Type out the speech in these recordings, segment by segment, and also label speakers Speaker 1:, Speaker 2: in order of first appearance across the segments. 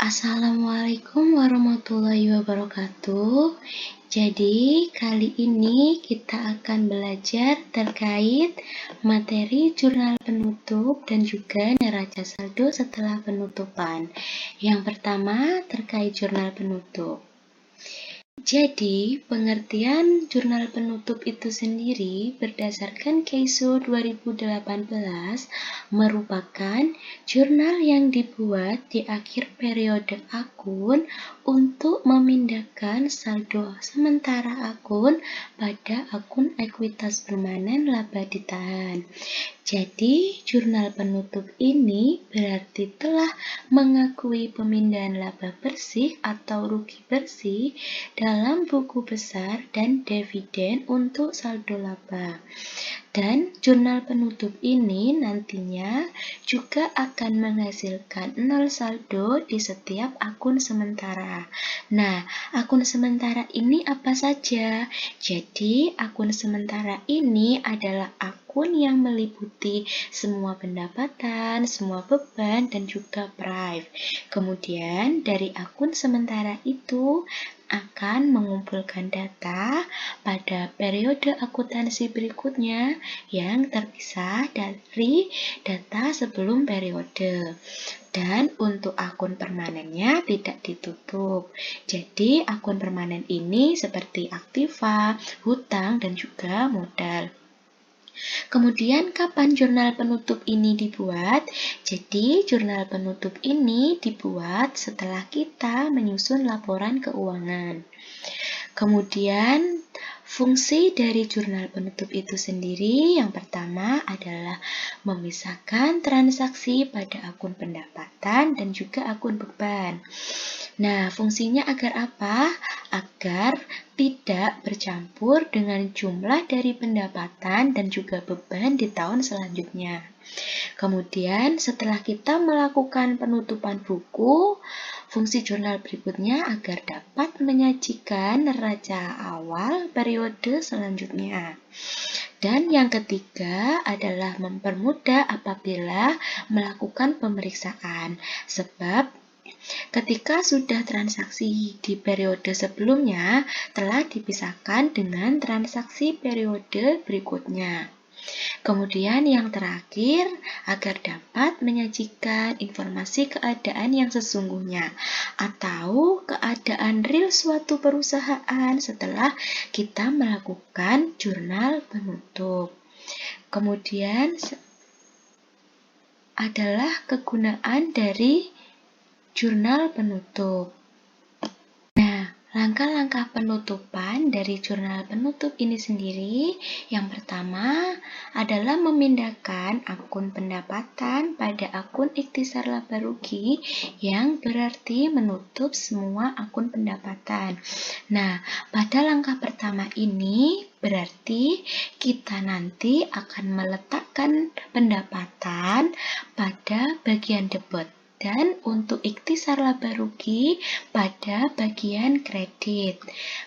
Speaker 1: Assalamualaikum warahmatullahi wabarakatuh. Jadi, kali ini kita akan belajar terkait materi jurnal penutup dan juga neraca saldo setelah penutupan. Yang pertama, terkait jurnal penutup. Jadi, pengertian jurnal penutup itu sendiri berdasarkan KEISO 2018 merupakan jurnal yang dibuat di akhir periode akun untuk memindahkan saldo sementara akun pada akun ekuitas permanen laba ditahan. Jadi, jurnal penutup ini berarti telah mengakui pemindahan laba bersih atau rugi bersih dalam buku besar dan dividen untuk saldo laba. Dan jurnal penutup ini nantinya juga akan menghasilkan nol saldo di setiap akun sementara. Nah, akun sementara ini apa saja? Jadi, akun sementara ini adalah akun yang meliputi semua pendapatan, semua beban, dan juga prive. Kemudian, dari akun sementara itu akan mengumpulkan data pada periode akuntansi berikutnya yang terpisah dari data sebelum periode. Dan untuk akun permanennya tidak ditutup. Jadi akun permanen ini seperti aktiva, hutang, dan juga modal. Kemudian kapan jurnal penutup ini dibuat? Jadi jurnal penutup ini dibuat setelah kita menyusun laporan keuangan. Kemudian fungsi dari jurnal penutup itu sendiri yang pertama adalah memisahkan transaksi pada akun pendapatan dan juga akun beban. Nah, fungsinya agar apa? Agar tidak bercampur dengan jumlah dari pendapatan dan juga beban di tahun selanjutnya. Kemudian setelah kita melakukan penutupan buku, fungsi jurnal berikutnya agar dapat menyajikan neraca awal periode selanjutnya. Dan yang ketiga adalah mempermudah apabila melakukan pemeriksaan, sebab ketika sudah transaksi di periode sebelumnya telah dipisahkan dengan transaksi periode berikutnya. Kemudian yang terakhir, agar dapat menyajikan informasi keadaan yang sesungguhnya atau keadaan real suatu perusahaan setelah kita melakukan jurnal penutup. Kemudian adalah kegunaan dari jurnal penutup. Nah, langkah-langkah penutupan dari jurnal penutup ini sendiri, yang pertama adalah memindahkan akun pendapatan pada akun ikhtisar laba rugi yang berarti menutup semua akun pendapatan. Nah, pada langkah pertama ini berarti kita nanti akan meletakkan pendapatan pada bagian debit dan untuk ikhtisar laba rugi pada bagian kredit.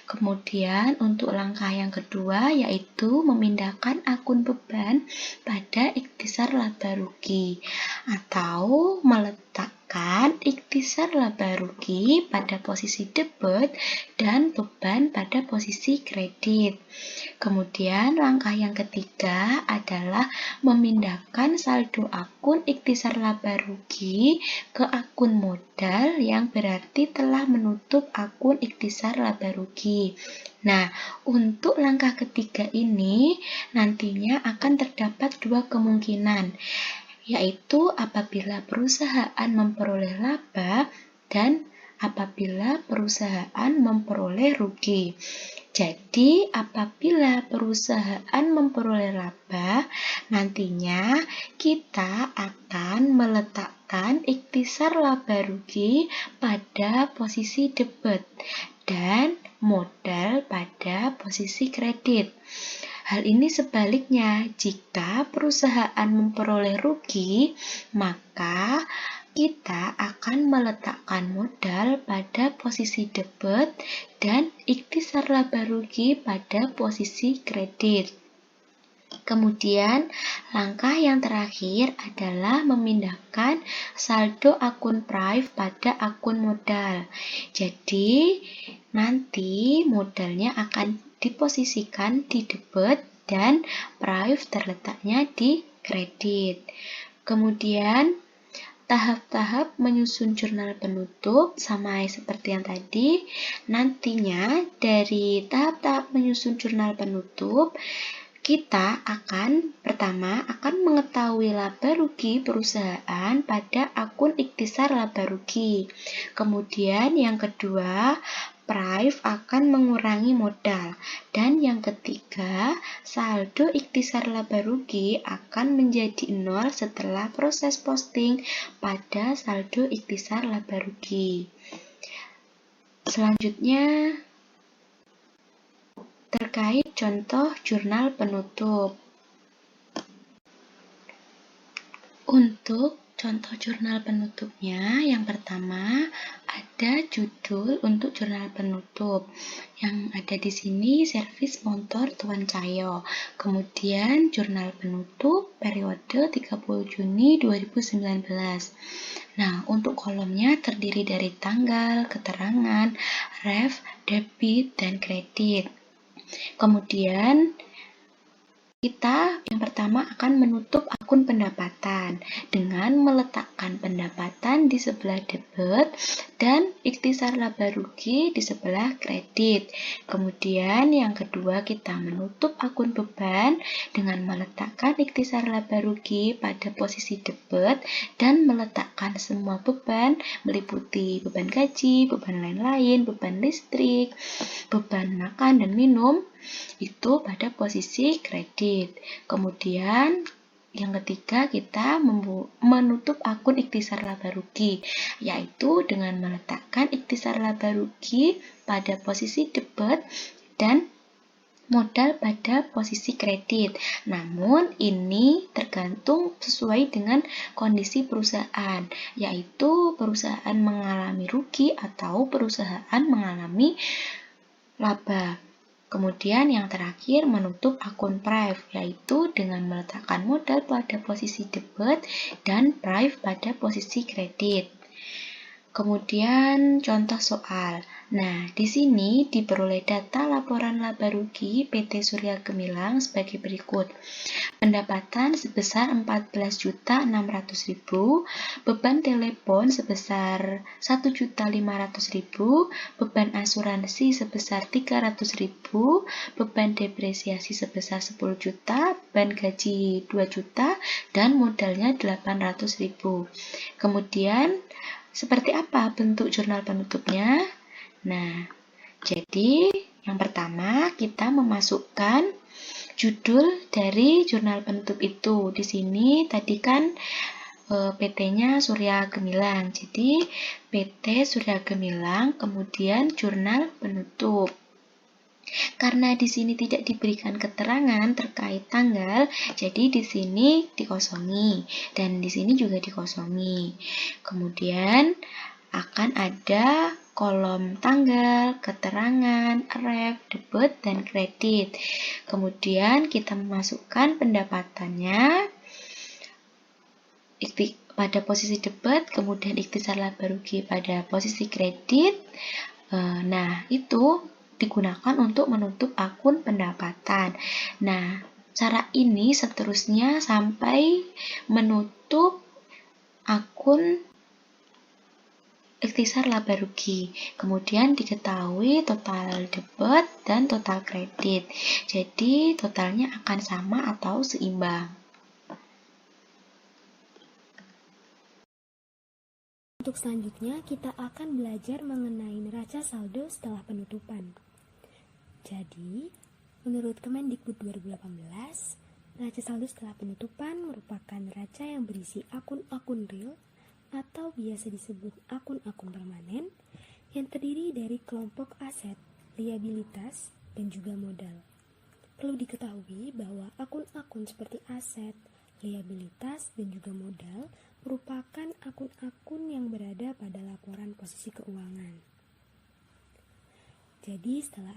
Speaker 1: Kemudian untuk langkah yang kedua yaitu memindahkan akun beban pada ikhtisar laba rugi atau meletakkan ikhtisar laba rugi pada posisi debit dan beban pada posisi kredit. Kemudian langkah yang ketiga adalah memindahkan saldo akun ikhtisar laba rugi ke akun modal yang berarti telah menutup akun ikhtisar laba rugi. Nah, untuk langkah ketiga ini nantinya akan terdapat dua kemungkinan, yaitu apabila perusahaan memperoleh laba dan apabila perusahaan memperoleh rugi. Jadi, apabila perusahaan memperoleh laba, nantinya kita akan meletakkan ikhtisar laba rugi pada posisi debit dan modal pada posisi kredit. Hal ini sebaliknya, jika perusahaan memperoleh rugi, maka kita akan meletakkan modal pada posisi debit dan ikhtisar laba rugi pada posisi kredit. Kemudian, langkah yang terakhir adalah memindahkan saldo akun Prive pada akun modal. Jadi, nanti modalnya akan diposisikan di debit dan Prive terletaknya di kredit. Kemudian, tahap-tahap menyusun jurnal penutup sama seperti yang tadi. Nantinya dari tahap-tahap menyusun jurnal penutup, kita pertama akan mengetahui laba rugi perusahaan pada akun ikhtisar laba rugi. Kemudian yang kedua, Prive akan mengurangi modal. Dan yang ketiga, saldo ikhtisar laba rugi akan menjadi 0 setelah proses posting pada saldo ikhtisar laba rugi. Selanjutnya, terkait contoh jurnal penutup. Untuk contoh jurnal penutupnya, yang pertama ada judul untuk jurnal penutup. Yang ada di sini servis motor Tuan Cahyo. Kemudian jurnal penutup periode 30 Juni 2019. Nah, untuk kolomnya terdiri dari tanggal, keterangan, ref, debit, dan kredit. Kemudian kita yang pertama akan menutup akun pendapatan dengan meletakkan pendapatan di sebelah debit dan ikhtisar laba rugi di sebelah kredit. Kemudian yang kedua kita menutup akun beban dengan meletakkan ikhtisar laba rugi pada posisi debit dan meletakkan semua beban meliputi beban gaji, beban lain-lain, beban listrik, beban makan dan minum itu pada posisi kredit. Kemudian yang ketiga kita menutup akun ikhtisar laba rugi, yaitu dengan meletakkan ikhtisar laba rugi pada posisi debit dan modal pada posisi kredit. Namun ini tergantung sesuai dengan kondisi perusahaan, yaitu perusahaan mengalami rugi atau perusahaan mengalami laba. Kemudian yang terakhir menutup akun Prive, yaitu dengan meletakkan modal pada posisi debit dan Prive pada posisi kredit. Kemudian contoh soal. Nah, di sini diperoleh data laporan laba rugi PT Surya Gemilang sebagai berikut. Pendapatan sebesar 14.600.000, beban telepon sebesar 1.500.000, beban asuransi sebesar 300.000, beban depresiasi sebesar 10 juta, beban gaji 2 juta, dan modalnya 800.000. Kemudian, seperti apa bentuk jurnal penutupnya? Nah, jadi yang pertama kita memasukkan judul dari jurnal penutup itu. Di sini tadi kan PT-nya Surya Gemilang. Jadi PT Surya Gemilang, kemudian jurnal penutup. Karena di sini tidak diberikan keterangan terkait tanggal, jadi di sini dikosongi dan di sini juga dikosongi. Kemudian akan ada kolom tanggal, keterangan, ref, debit, dan kredit. Kemudian kita memasukkan pendapatannya pada posisi debit, kemudian ikhtisar laba rugi pada posisi kredit. Nah, itu digunakan untuk menutup akun pendapatan. Nah, cara ini seterusnya sampai menutup akun ikhtisar laba rugi. Kemudian diketahui total debit dan total kredit. Jadi totalnya akan sama atau seimbang.
Speaker 2: Untuk selanjutnya kita akan belajar mengenai neraca saldo setelah penutupan. Jadi, menurut Kemendikbud 2018, neraca saldo setelah penutupan merupakan neraca yang berisi akun-akun real atau biasa disebut akun-akun permanen yang terdiri dari kelompok aset, liabilitas, dan juga modal. Perlu diketahui bahwa akun-akun seperti aset, liabilitas, dan juga modal merupakan akun-akun yang berada pada laporan posisi keuangan. Jadi setelah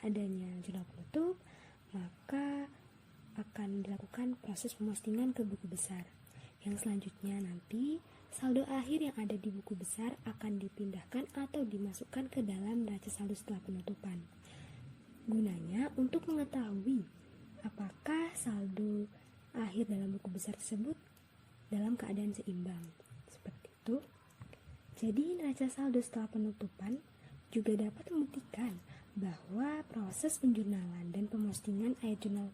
Speaker 2: adanya jurnal penutup, maka akan dilakukan proses pemustingan ke buku besar. Yang selanjutnya nanti saldo akhir yang ada di buku besar akan dipindahkan atau dimasukkan ke dalam neraca saldo setelah penutupan. Gunanya untuk mengetahui apakah saldo akhir dalam buku besar tersebut dalam keadaan seimbang. Seperti itu. Jadi neraca saldo setelah penutupan juga dapat membuktikan bahwa proses penjurnalan dan pemustingan ayat jurnal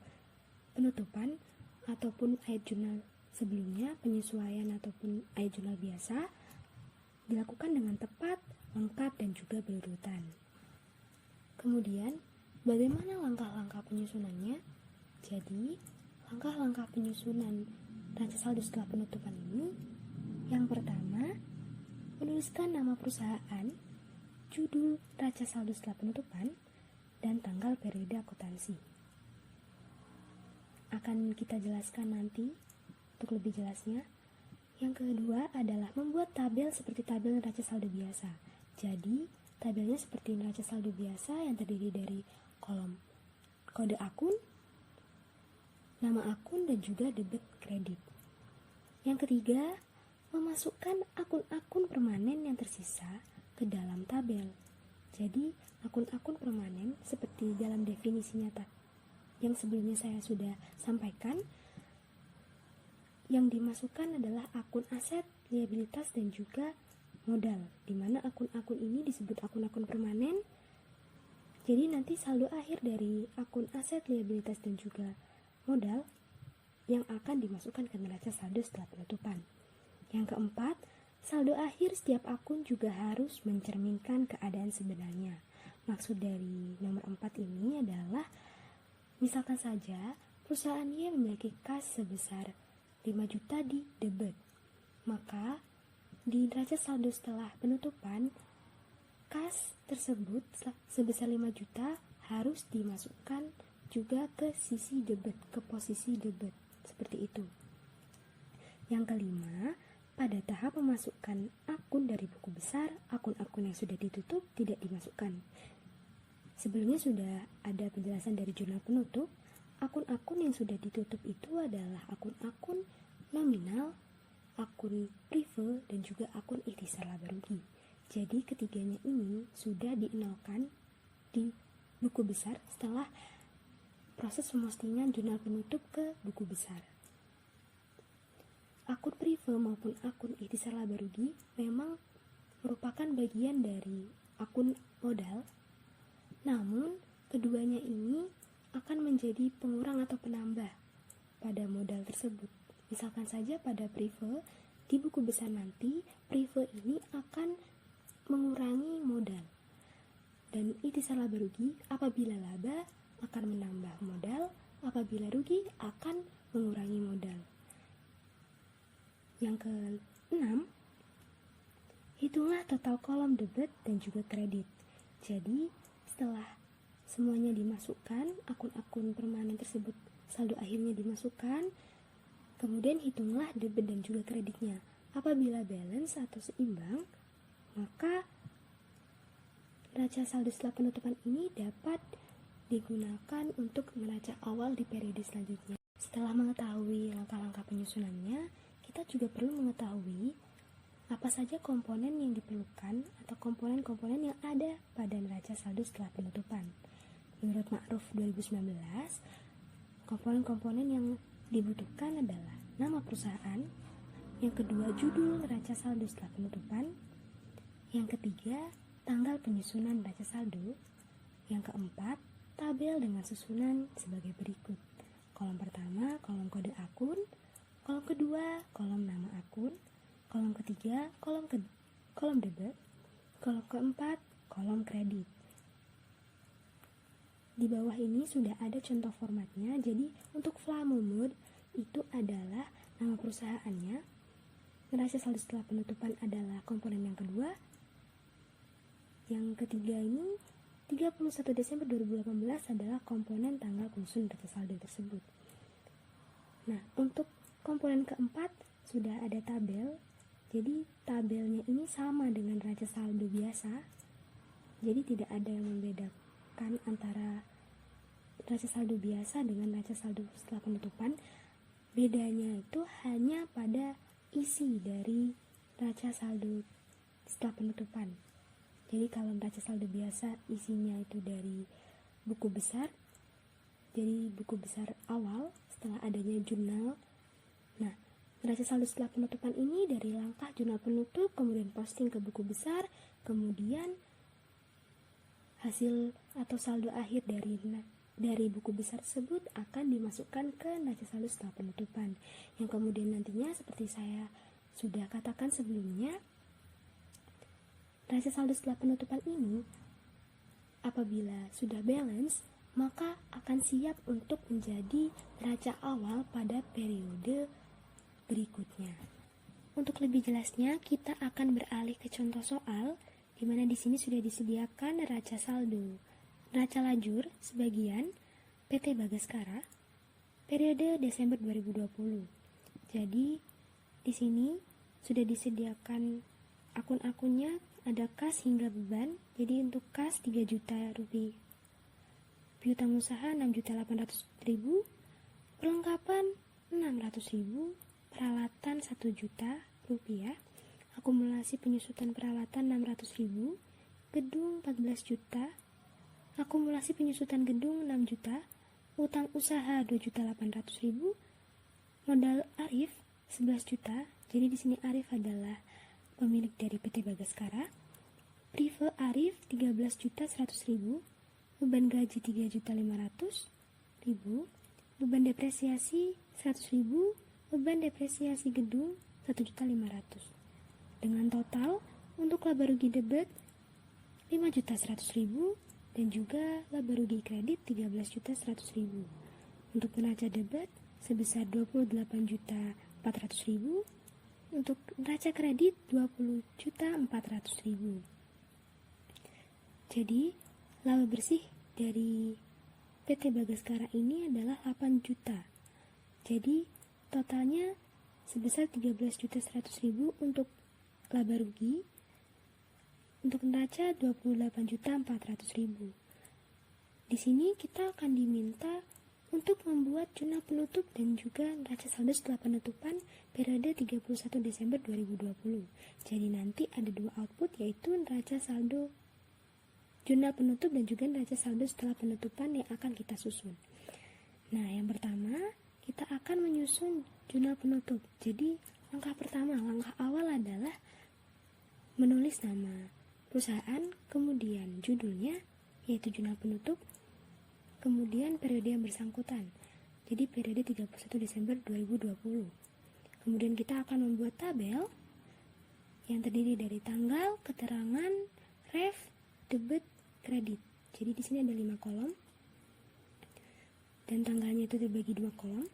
Speaker 2: penutupan ataupun ayat jurnal sebelumnya, penyesuaian ataupun ayat jurnal biasa dilakukan dengan tepat, lengkap, dan juga berurutan. Kemudian, bagaimana langkah-langkah penyusunannya? Jadi, langkah-langkah penyusunan neraca saldo setelah penutupan ini, yang pertama, menuliskan nama perusahaan, judul neraca saldo setelah penutupan, dan tanggal periode akuntansi. Akan kita jelaskan nanti untuk lebih jelasnya. Yang kedua adalah membuat tabel seperti tabel neraca saldo biasa. Jadi, tabelnya seperti neraca saldo biasa yang terdiri dari kolom kode akun, nama akun, dan juga debit kredit. Yang ketiga, memasukkan akun-akun permanen yang tersisa ke dalam tabel. Jadi, akun-akun permanen seperti dalam definisinya yang sebelumnya saya sudah sampaikan, yang dimasukkan adalah akun aset, liabilitas, dan juga modal, di mana akun-akun ini disebut akun-akun permanen. Jadi nanti saldo akhir dari akun aset, liabilitas, dan juga modal yang akan dimasukkan ke neraca saldo setelah penutupan. Yang keempat, saldo akhir setiap akun juga harus mencerminkan keadaan sebenarnya. Maksud dari nomor 4 ini adalah, misalkan saja perusahaan Y memiliki kas sebesar 5 juta di debit, maka di neraca saldo setelah penutupan, kas tersebut sebesar 5 juta harus dimasukkan juga ke sisi debit, ke posisi debit, seperti itu. Yang kelima, pada tahap memasukkan akun dari buku besar, akun-akun yang sudah ditutup tidak dimasukkan. Sebelumnya sudah ada penjelasan dari jurnal penutup, akun-akun yang sudah ditutup itu adalah akun-akun nominal, akun prive, dan juga akun ikhtisar laba rugi. Jadi ketiganya ini sudah dienolkan di buku besar setelah proses pemustingan jurnal penutup ke buku besar. Akun prive maupun akun ikhtisar laba rugi memang merupakan bagian dari akun modal, namun keduanya ini akan menjadi pengurang atau penambah pada modal tersebut. Misalkan saja pada prive, di buku besar nanti prive ini akan mengurangi modal, dan ikhtisar laba rugi apabila laba akan menambah modal, apabila rugi akan mengurangi modal. Yang keenam, hitunglah total kolom debit dan juga kredit. Jadi setelah semuanya dimasukkan, akun-akun permanen tersebut saldo akhirnya dimasukkan, kemudian hitunglah debit dan juga kreditnya. Apabila balance atau seimbang, maka neraca saldo setelah penutupan ini dapat digunakan untuk neraca awal di periode selanjutnya. Setelah mengetahui langkah-langkah penyusunannya, kita juga perlu mengetahui apa saja komponen yang diperlukan atau komponen-komponen yang ada pada neraca saldo setelah penutupan. Menurut Ma'ruf 2019, komponen-komponen yang dibutuhkan adalah nama perusahaan, yang kedua judul neraca saldo setelah penutupan, yang ketiga tanggal penyusunan neraca saldo, yang keempat tabel dengan susunan sebagai berikut. Kolom pertama, kolom kode akun, kolom kedua, kolom nama akun, kolom ketiga, kolom debit, kolom keempat, kolom kredit. Di bawah ini sudah ada contoh formatnya. Jadi untuk Flamo Mode itu adalah nama perusahaannya, neraca saldo setelah penutupan adalah komponen yang kedua, yang ketiga ini 31 Desember 2018 adalah komponen tanggal penyusunan neraca saldo tersebut. Nah, untuk komponen keempat sudah ada tabel. Jadi tabelnya ini sama dengan neraca saldo biasa. Jadi tidak ada yang membedakan antara neraca saldo biasa dengan neraca saldo setelah penutupan, bedanya itu hanya pada isi dari neraca saldo setelah penutupan. Jadi kalau neraca saldo biasa isinya itu dari buku besar, jadi buku besar awal setelah adanya jurnal. Nah, neraca saldo setelah penutupan ini dari langkah jurnal penutup, kemudian posting ke buku besar, kemudian hasil atau saldo akhir dari buku besar tersebut akan dimasukkan ke neraca saldo setelah penutupan, yang kemudian nantinya seperti saya sudah katakan sebelumnya, neraca saldo setelah penutupan ini apabila sudah balance maka akan siap untuk menjadi neraca awal pada periode berikutnya. Untuk lebih jelasnya kita akan beralih ke contoh soal di mana di sini sudah disediakan neraca saldo, neraca lajur sebagian PT Bagaskara periode Desember 2020. Jadi di sini sudah disediakan akun-akunnya, ada kas hingga beban. Jadi untuk kas 3 juta rupiah, piutang usaha 6.800.000, perlengkapan 600.000, peralatan 1 juta rupiah, akumulasi penyusutan peralatan 600.000, gedung 14 juta, akumulasi penyusutan gedung 6 juta, utang usaha 2.800.000, modal Arif 11 juta. Jadi di sini Arif adalah pemilik dari PT Bagaskara. Prive Arif 13.100.000, beban gaji 3.500.000, beban depresiasi 100.000, beban depresiasi gedung 1.500.000. Dengan total untuk laba rugi debit 5.100.000 dan juga laba rugi kredit 13.100.000. Untuk neraca debit sebesar 28.400.000, untuk neraca kredit 20.400.000. Jadi laba bersih dari PT Bagaskara ini adalah 8 juta. Jadi totalnya sebesar 13.100.000 untuk laba rugi, untuk neraca 28.400.000. Di sini kita akan diminta untuk membuat jurnal penutup dan juga neraca saldo setelah penutupan periode 31 Desember 2020. Jadi nanti ada 2 output, yaitu neraca saldo jurnal penutup dan juga neraca saldo setelah penutupan yang akan kita susun. Nah, yang pertama kita akan menyusun jurnal penutup. Jadi langkah awal adalah menulis nama perusahaan, kemudian judulnya yaitu jurnal penutup, kemudian periode yang bersangkutan. Jadi periode 31 Desember 2020. Kemudian kita akan membuat tabel yang terdiri dari tanggal, keterangan, ref, debit, kredit. Jadi di sini ada 5 kolom. Dan tanggalnya itu dibagi 2 kolom.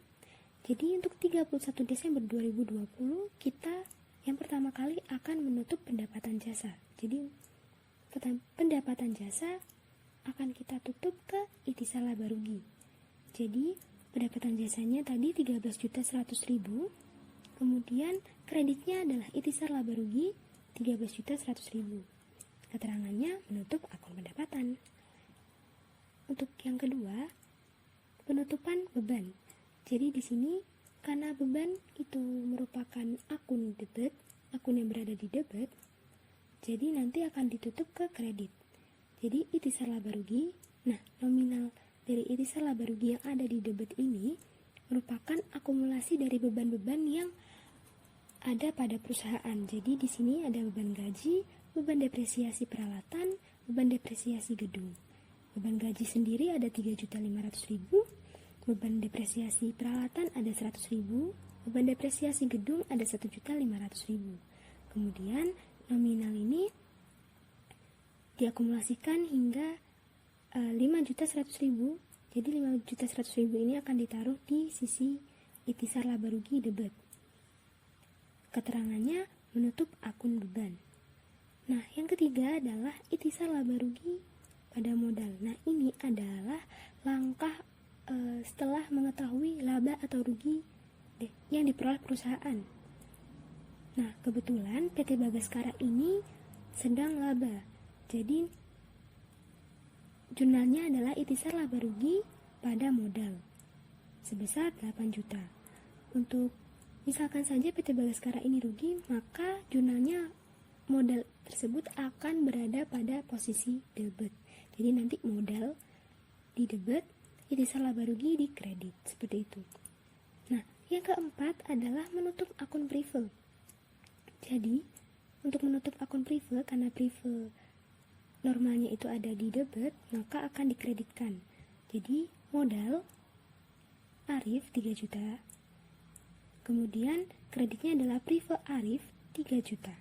Speaker 2: Jadi untuk 31 Desember 2020 kita yang pertama kali akan menutup pendapatan jasa. Jadi pendapatan jasa akan kita tutup ke itisar laba rugi. Jadi pendapatan jasanya tadi 13.100.000, kemudian kreditnya adalah itisar laba rugi 13.100.000. Keterangannya menutup akun pendapatan. Untuk yang kedua, penutupan beban. Jadi di sini karena beban itu merupakan akun debit, akun yang berada di debit, jadi nanti akan ditutup ke kredit. Jadi itisar laba rugi, nah nominal dari itisar laba rugi yang ada di debit ini merupakan akumulasi dari beban-beban yang ada pada perusahaan. Jadi di sini ada beban gaji, beban depresiasi peralatan, beban depresiasi gedung. Beban gaji sendiri ada 3.500.000, beban depresiasi peralatan ada 100.000, beban depresiasi gedung ada 1.500.000. Kemudian nominal ini diakumulasikan hingga 5.100.000. Jadi 5.100.000 ini akan ditaruh di sisi itisar laba rugi debit. Keterangannya menutup akun beban. Nah, yang ketiga adalah itisar laba rugi pada modal. Nah, ini adalah langkah setelah mengetahui laba atau rugi yang diperoleh perusahaan. Nah, kebetulan PT Bagaskara ini sedang laba. Jadi jurnalnya adalah itisar laba rugi pada modal sebesar 8 juta. Untuk misalkan saja PT Bagaskara ini rugi, maka jurnalnya modal tersebut akan berada pada posisi debit. Jadi nanti modal di debit, irisan laba rugi di kredit, seperti itu. Nah, yang keempat adalah menutup akun prive. Jadi, untuk menutup akun prive, karena prive normalnya itu ada di debit, maka akan dikreditkan. Jadi, modal Arif 3 juta. Kemudian kreditnya adalah prive Arif 3 juta.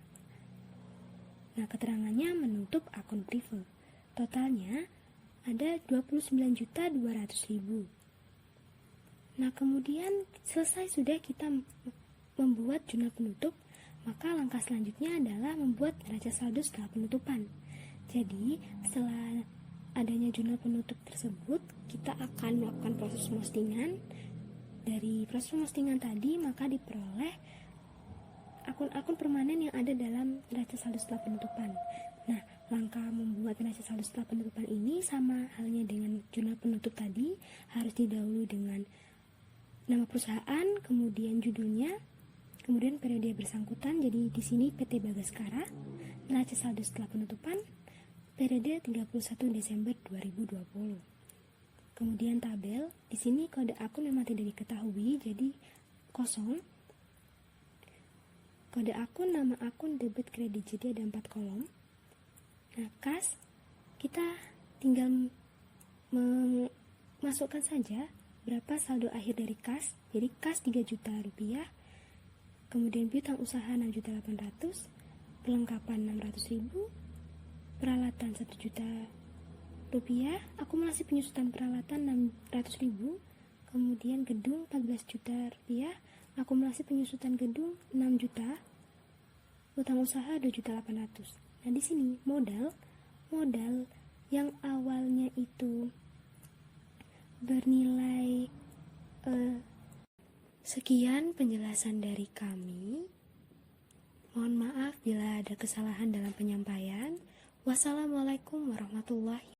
Speaker 2: Nah, keterangannya menutup akun prive. Totalnya ada 29.200.000. Nah, kemudian selesai sudah kita membuat jurnal penutup, maka langkah selanjutnya adalah membuat neraca saldo setelah penutupan. Jadi, setelah adanya jurnal penutup tersebut, kita akan melakukan proses postingan. Dari proses postingan tadi, maka diperoleh akun-akun permanen yang ada dalam neraca saldo setelah penutupan. Nah, langkah membuat neraca saldo setelah penutupan ini sama halnya dengan jurnal penutup tadi, harus didahului dengan nama perusahaan, kemudian judulnya, kemudian periode bersangkutan. Jadi di sini PT Bagaskara, neraca saldo setelah penutupan periode 31 Desember 2020. Kemudian tabel, di sini kode akun memang tidak diketahui, jadi kosong. Kode akun, nama akun, debit, kredit, jadi ada 4 kolom. Nah, kas, kita tinggal memasukkan saja berapa saldo akhir dari kas. Jadi kas 3 juta rupiah, kemudian piutang usaha 6.800.000, perlengkapan 600.000, peralatan 1 juta rupiah, akumulasi penyusutan peralatan 600.000, kemudian gedung 14 juta rupiah, akumulasi penyusutan gedung 6 juta, utang usaha 2.800.000. Nah, di sini modal yang awalnya itu bernilai sekian penjelasan dari kami. Mohon maaf bila ada kesalahan dalam penyampaian. Wassalamualaikum warahmatullahi wabarakatuh.